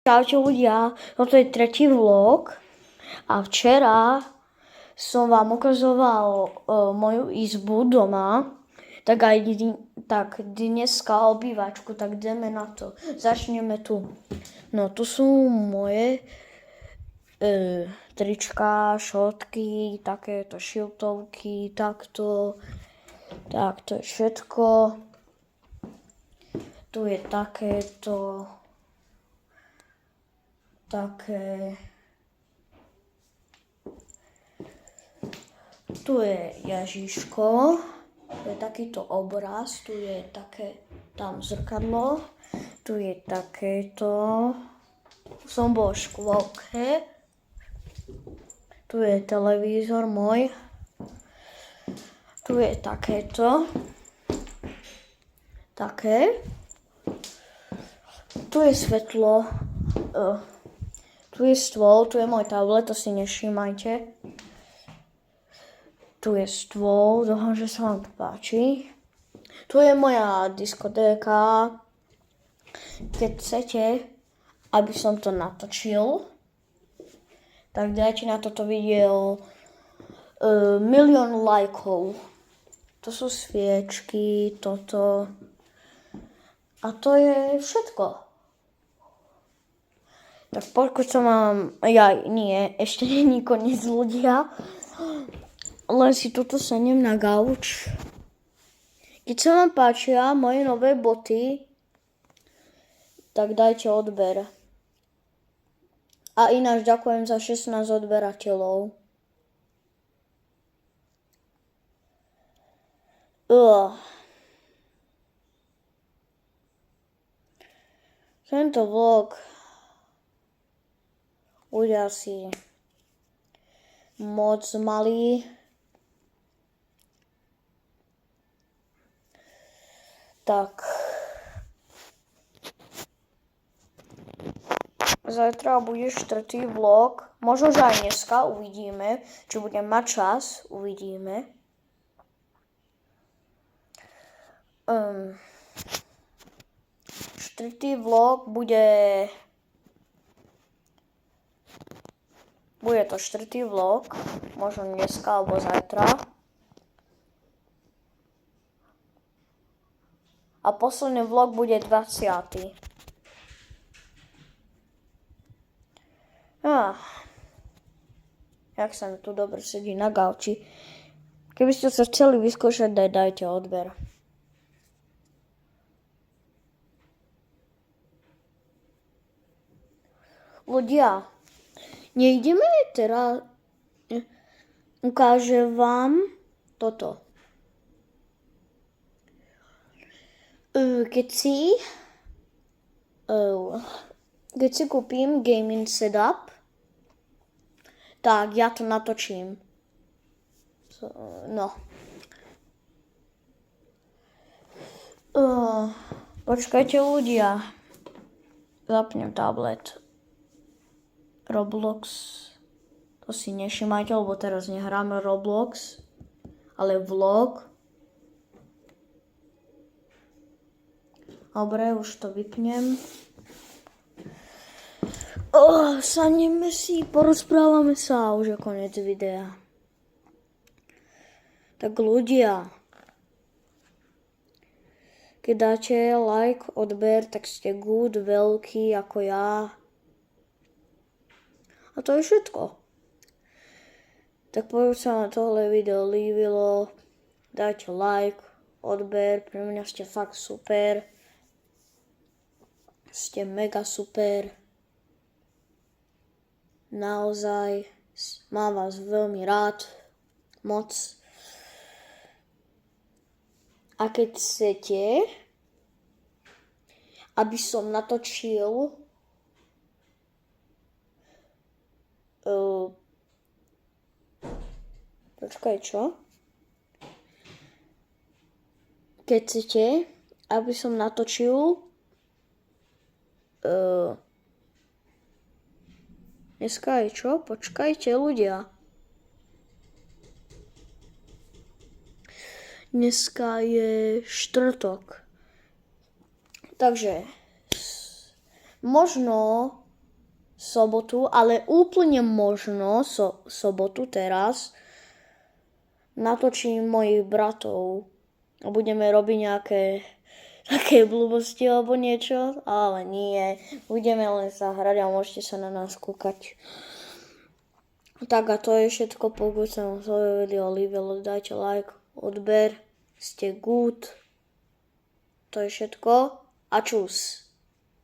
Čaute ľudia, toto je tretí vlog a včera som vám ukazoval moju izbu doma, tak aj dneska obývačku, tak ideme na to. Začneme tu. No tu sú moje trička, šotky, takéto šiltovky, takto je všetko. Tu je takéto. Tu je Ježiško, tu je takýto obraz, tu je také tam zrkadlo, tu je takéto, som bol v škôlke, tu je televízor môj, tu je takéto, tu je svetlo, tu je stôl, tu je môj tablet, to si nevšímajte. Tu je stôl, dúfam, že sa vám to páči. Tu je moja diskotéka. Keď chcete, aby som to natočil, tak dajte na toto video 1 000 000 lajkov. To sú sviečky, toto. A to je všetko. Tak pokiaľ sa mám, ešte nie je koniec ľudia, len si tuto sednem na gauč. Keď sa vám páčia moje nové boty, tak dajte odber. A ináč ďakujem za 16 odberateľov. Tento vlog bude asi moc malý. Tak. Zajtra bude 4. vlog. Možno, že aj dneska uvidíme, či budem mať čas. Uvidíme. Štvrtý vlog bude to 4. vlog, možno dneska alebo zajtra. A posledný vlog bude 20. Jak sa mi tu dobre sedí na gauči. Keby ste sa chceli vyskúšať, dajte odber. Ľudia, nejdeme teraz, ukážem vám toto. Keď si kúpim gaming setup, tak ja to natočím. Počkajte ľudia, zapnem tablet. Roblox, to si nevšimajte, lebo teraz nehráme Roblox, ale vlog. Dobre, už to vypnem. Sadneme si, porozprávame sa a už je koniec videa. Tak ľudia, keď dáte like, odber, tak ste good, veľký ako ja. A to je všetko. Tak pokiaľ sa vám tohle video líbilo, dajte like, odber, pre mňa ste fakt super. Ste mega super. Naozaj, mám vás veľmi rád, moc. A keď chcete, aby som natočil čo? Keď chcete, aby som natočil dneska je čo? Počkajte ľudia. Dneska je štvrtok. Takže možno sobotu, ale úplne možno sobotu teraz natočím mojich bratov a budeme robiť nejaké také blbosti alebo niečo, ale nie, budeme len sa hrať a môžete sa na nás kúkať. Tak a to je všetko, pokud sa vám svoje video líbilo, dajte like, odber, ste good, to je všetko a čus.